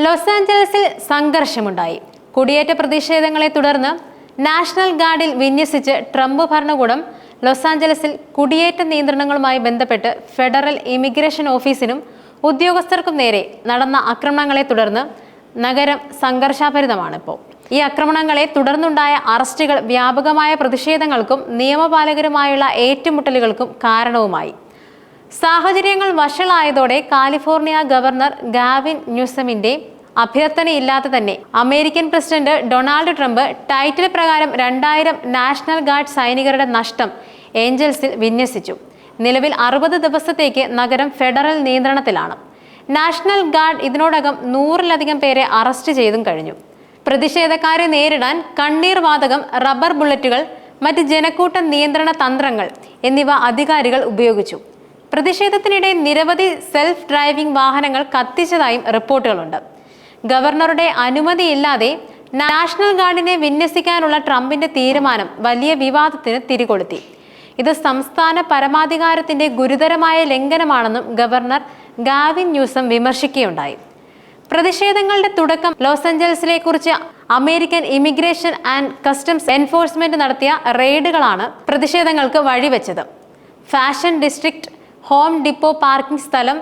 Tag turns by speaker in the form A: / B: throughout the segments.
A: Loss ആഞ്ചലസിൽ സംഘർഷമുണ്ടായി. കുടിയേറ്റ പ്രതിഷേധങ്ങളെ തുടർന്ന് national ഗാർഡിൽ വിന്യസിച്ച് Trump ഭരണകൂടം ലോസ് ആഞ്ചലസിൽ കുടിയേറ്റ നിയന്ത്രണങ്ങളുമായി ബന്ധപ്പെട്ട് ഫെഡറൽ ഇമിഗ്രേഷൻ ഓഫീസിനും ഉദ്യോഗസ്ഥർക്കും നേരെ നടന്ന ആക്രമണങ്ങളെ തുടർന്ന് നഗരം സംഘർഷാഭരിതമാണിപ്പോൾ. ഈ ആക്രമണങ്ങളെ തുടർന്നുണ്ടായ അറസ്റ്റുകൾ വ്യാപകമായ പ്രതിഷേധങ്ങൾക്കും നിയമപാലകരുമായുള്ള ഏറ്റുമുട്ടലുകൾക്കും കാരണവുമായി. സാഹചര്യങ്ങൾ വഷളായതോടെ കാലിഫോർണിയ ഗവർണർ ഗാവിൻ ന്യൂസമിന്റെ അഭ്യർത്ഥനയില്ലാതെ തന്നെ American president Donald Trump title പ്രകാരം 2000 നാഷണൽ ഗാർഡ് സൈനികരുടെ നഷ്ടം ഏഞ്ചൽസിൽ വിന്യസിച്ചു. നിലവിൽ 60 ദിവസത്തേക്ക് നഗരം ഫെഡറൽ നിയന്ത്രണത്തിലാണ്. നാഷണൽ ഗാർഡ് ഇതിനോടകം 100-ലധികം പേരെ അറസ്റ്റ് ചെയ്തും കഴിഞ്ഞു. പ്രതിഷേധക്കാരെ നേരിടാൻ കണ്ണീർ വാതകം, റബ്ബർ ബുള്ളറ്റുകൾ, മറ്റ് ജനക്കൂട്ട നിയന്ത്രണ തന്ത്രങ്ങൾ എന്നിവ അധികാരികൾ ഉപയോഗിച്ചു. പ്രതിഷേധത്തിനിടെ നിരവധി സെൽഫ് ഡ്രൈവിംഗ് വാഹനങ്ങൾ കത്തിച്ചതായും റിപ്പോർട്ടുകളുണ്ട്. ഗവർണറുടെ അനുമതിയില്ലാതെ നാഷണൽ ഗാർഡിനെ വിന്യസിക്കാനുള്ള ട്രംപിന്റെ തീരുമാനം വലിയ വിവാദത്തിന് തിരികൊളുത്തി. ഇത് സംസ്ഥാന പരമാധികാരത്തിന്റെ ഗുരുതരമായ ലംഘനമാണെന്നും ഗവർണർ ഗാവിൻ ന്യൂസം വിമർശിക്കുകയുണ്ടായി. പ്രതിഷേധങ്ങളുടെ തുടക്കം ലോസ് ആഞ്ചലസിലെ കുറിച്ച് American immigration and customs enforcement നടത്തിയ റെയ്ഡുകളാണ് പ്രതിഷേധങ്ങൾക്ക് വഴിവെച്ചത്. Fashion district, Home Depot parking സ്ഥലം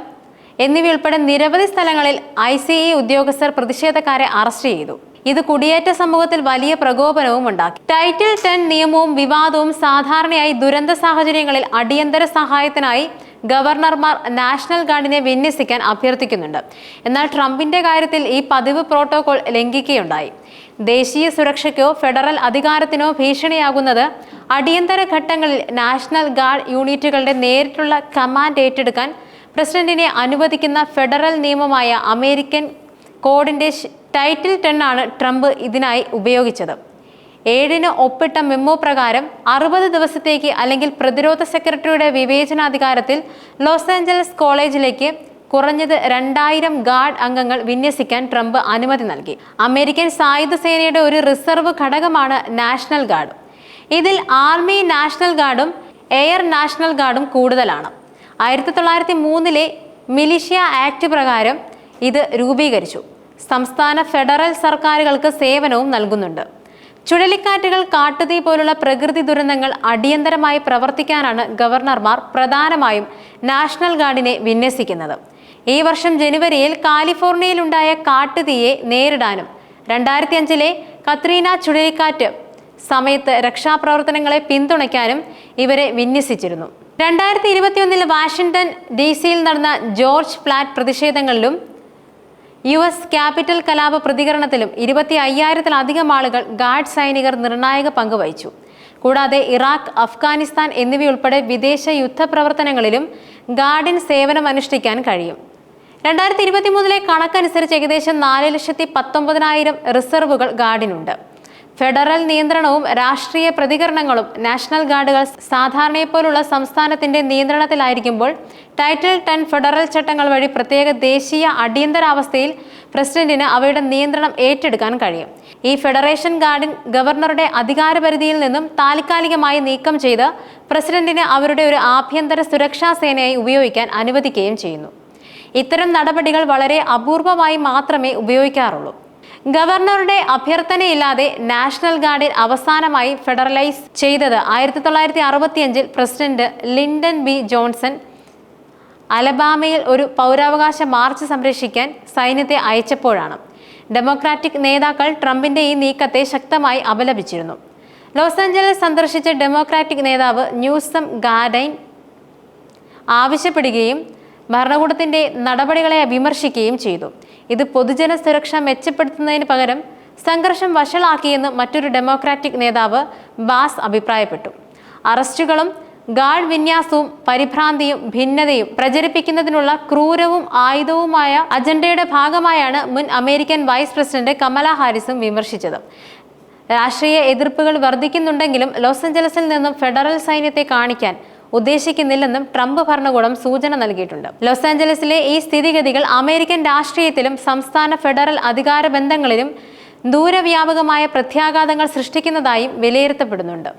A: എന്നിവയുൾപ്പെടെ നിരവധി സ്ഥലങ്ങളിൽ ICE ഉദ്യോഗസ്ഥർ പ്രതിഷേധക്കാരെ അറസ്റ്റ് ചെയ്തു. ഇത് കുടിയേറ്റ സമൂഹത്തിൽ വലിയ പ്രകോപനവും ഉണ്ടാക്കി. ടൈറ്റിൽ 10 നിയമവും വിവാദവും സാധാരണയായി ദുരന്ത സാഹചര്യങ്ങളിൽ അടിയന്തര സഹായത്തിനായി ഗവർണർമാർ നാഷണൽ ഗാർഡിനെ വിന്യസിക്കാൻ അഭ്യർത്ഥിക്കുന്നുണ്ട്. എന്നാൽ ട്രംപിന്റെ കാര്യത്തിൽ ഈ പതിവ് പ്രോട്ടോകോൾ ലംഘിക്കുകയുണ്ടായി. ദേശീയ സുരക്ഷയ്ക്കോ ഫെഡറൽ അധികാരത്തിനോ ഭീഷണിയാകുന്നത് അടിയന്തര ഘട്ടങ്ങളിൽ നാഷണൽ ഗാർഡ് യൂണിറ്റുകളുടെ നേരിട്ടുള്ള കമാൻഡ് ഏറ്റെടുക്കാൻ പ്രസിഡന്റിനെ അനുവദിക്കുന്ന ഫെഡറൽ നിയമമായ അമേരിക്കൻ കോഡിന്റെ ടൈറ്റിൽ 10 ആണ് ട്രംപ് ഇതിനായി ഉപയോഗിച്ചത്. 7-ന് ഒപ്പിട്ട മെമ്മോ പ്രകാരം 60 ദിവസത്തേക്ക് അല്ലെങ്കിൽ പ്രതിരോധ സെക്രട്ടറിയുടെ വിവേചനാധികാരത്തിൽ ലോസ് ആഞ്ചലസ് കോളേജിലേക്ക് കുറഞ്ഞത് 2000 ഗാർഡ് അംഗങ്ങൾ വിന്യസിക്കാൻ ട്രംപ് അനുമതി നൽകി. അമേരിക്കൻ സായുധ സേനയുടെ ഒരു റിസർവ് ഘടകമാണ് നാഷണൽ ഗാർഡ്. ഇതിൽ ആർമി നാഷണൽ ഗാർഡും എയർ നാഷണൽ ഗാർഡും കൂടുതലാണ്. 1903-ലെ മിലിഷ്യ ആക്ട് പ്രകാരം ഇത് രൂപീകരിച്ചു. സംസ്ഥാന ഫെഡറൽ സർക്കാരുകൾക്ക് സേവനവും നൽകുന്നുണ്ട്. ചുഴലിക്കാറ്റുകൾ, കാട്ടുതീ പോലുള്ള പ്രകൃതി ദുരന്തങ്ങൾ അടിയന്തരമായി പ്രവർത്തിക്കാനാണ് ഗവർണർമാർ പ്രധാനമായും നാഷണൽ ഗാർഡിനെ വിന്യസിക്കുന്നത്. ഈ വർഷം ജനുവരിയിൽ കാലിഫോർണിയയിലുണ്ടായ കാട്ടുതീയെ നേരിടാനും 2005-ലെ കത്രീന ചുഴലിക്കാറ്റ് സമയത്ത് രക്ഷാപ്രവർത്തനങ്ങളെ പിന്തുണയ്ക്കാനും ഇവരെ വിന്യസിച്ചിരുന്നു. 2021-ൽ വാഷിംഗ്ടൺ DC-യിൽ നടന്ന ജോർജ് ഫ്ലാറ്റ് പ്രതിഷേധങ്ങളിലും US ക്യാപിറ്റൽ കലാപ പ്രതികരണത്തിലും 25,000-ലധികം ആളുകൾ ഗാർഡ് സൈനികർ നിർണായക പങ്ക് വഹിച്ചു. കൂടാതെ ഇറാഖ്, അഫ്ഗാനിസ്ഥാൻ എന്നിവയുൾപ്പെടെ വിദേശ യുദ്ധപ്രവർത്തനങ്ങളിലും ഗാർഡിന് സേവനമനുഷ്ഠിക്കാൻ കഴിയും. 2023-ലെ കണക്കനുസരിച്ച് ഏകദേശം 4,19,000 റിസർവുകൾ ഗാർഡിനുണ്ട്. ഫെഡറൽ നിയന്ത്രണവും രാഷ്ട്രീയ പ്രതികരണങ്ങളും നാഷണൽ ഗാർഡുകൾ സാധാരണയെപ്പോലുള്ള സംസ്ഥാനത്തിന്റെ നിയന്ത്രണത്തിലായിരിക്കുമ്പോൾ ടൈറ്റിൽ 10 ഫെഡറൽ ചട്ടങ്ങൾ വഴി പ്രത്യേക ദേശീയ അടിയന്തരാവസ്ഥയിൽ പ്രസിഡന്റിന് അവയുടെ നിയന്ത്രണം ഏറ്റെടുക്കാൻ കഴിയും. ഈ ഫെഡറേഷൻ ഗാർഡിൻ ഗവർണറുടെ അധികാരപരിധിയിൽ നിന്നും താൽക്കാലികമായി നീക്കം ചെയ്ത് പ്രസിഡന്റിന് അവരുടെ ഒരു ആഭ്യന്തര സുരക്ഷാ സേനയായി ഉപയോഗിക്കാൻ അനുവദിക്കുകയും ചെയ്യുന്നു. ഇത്തരം നടപടികൾ വളരെ അപൂർവമായി മാത്രമേ ഉപയോഗിക്കാറുള്ളൂ. ഗവർണറുടെ അഭ്യർത്ഥനയില്ലാതെ നാഷണൽ ഗാർഡിൽ അവസാനമായി ഫെഡറലൈസ് ചെയ്തത് 1965-ൽ പ്രസിഡന്റ് ലിൻഡൻ B. ജോൺസൺ അലബാമയിൽ ഒരു പൗരാവകാശ മാർച്ച് സംരക്ഷിക്കാൻ സൈന്യത്തെ അയച്ചപ്പോഴാണ്. ഡെമോക്രാറ്റിക് നേതാക്കൾ ട്രംപിന്റെ ഈ നീക്കത്തെ ശക്തമായി അപലപിച്ചിരുന്നു. ലോസ് ആഞ്ചലസ് സന്ദർശിച്ച ഡെമോക്രാറ്റിക് നേതാവ് ന്യൂസം ഗാർഡൈൻ ആവശ്യപ്പെടുകയും ഭരണകൂടത്തിന്റെ നടപടികളെ വിമർശിക്കുകയും ചെയ്തു. ഇത് പൊതുജന സുരക്ഷ മെച്ചപ്പെടുത്തുന്നതിന് പകരം സംഘർഷം വഷളാക്കിയെന്ന് മറ്റൊരു ഡെമോക്രാറ്റിക് നേതാവ് ബാസ് അഭിപ്രായപ്പെട്ടു. അറസ്റ്റുകളും ഗാർഡ് വിന്യാസവും പരിഭ്രാന്തിയും ഭിന്നതയും പ്രചരിപ്പിക്കുന്നതിനുള്ള ക്രൂരവും ആയുധവുമായ അജണ്ടയുടെ ഭാഗമായാണ് മുൻ അമേരിക്കൻ വൈസ് പ്രസിഡന്റ് കമല ഹാരിസും വിമർശിച്ചത്. രാഷ്ട്രീയ എതിർപ്പുകൾ വർദ്ധിക്കുന്നുണ്ടെങ്കിലും ലോസ് ആഞ്ചലസിൽ നിന്നും ഫെഡറൽ സൈന്യത്തെ കാണിക്കാൻ ഉദ്ദേശിക്കുന്നില്ലെന്നും ട്രംപ് ഭരണകൂടം സൂചന നൽകിയിട്ടുണ്ട്. ലോസ് ആഞ്ചലസിലെ ഈ സ്ഥിതിഗതികൾ അമേരിക്കൻ രാഷ്ട്രീയത്തിലും സംസ്ഥാന ഫെഡറൽ അധികാര ബന്ധങ്ങളിലും ദൂരവ്യാപകമായ പ്രത്യാഘാതങ്ങൾ സൃഷ്ടിക്കുന്നതായും വിലയിരുത്തപ്പെടുന്നുണ്ട്.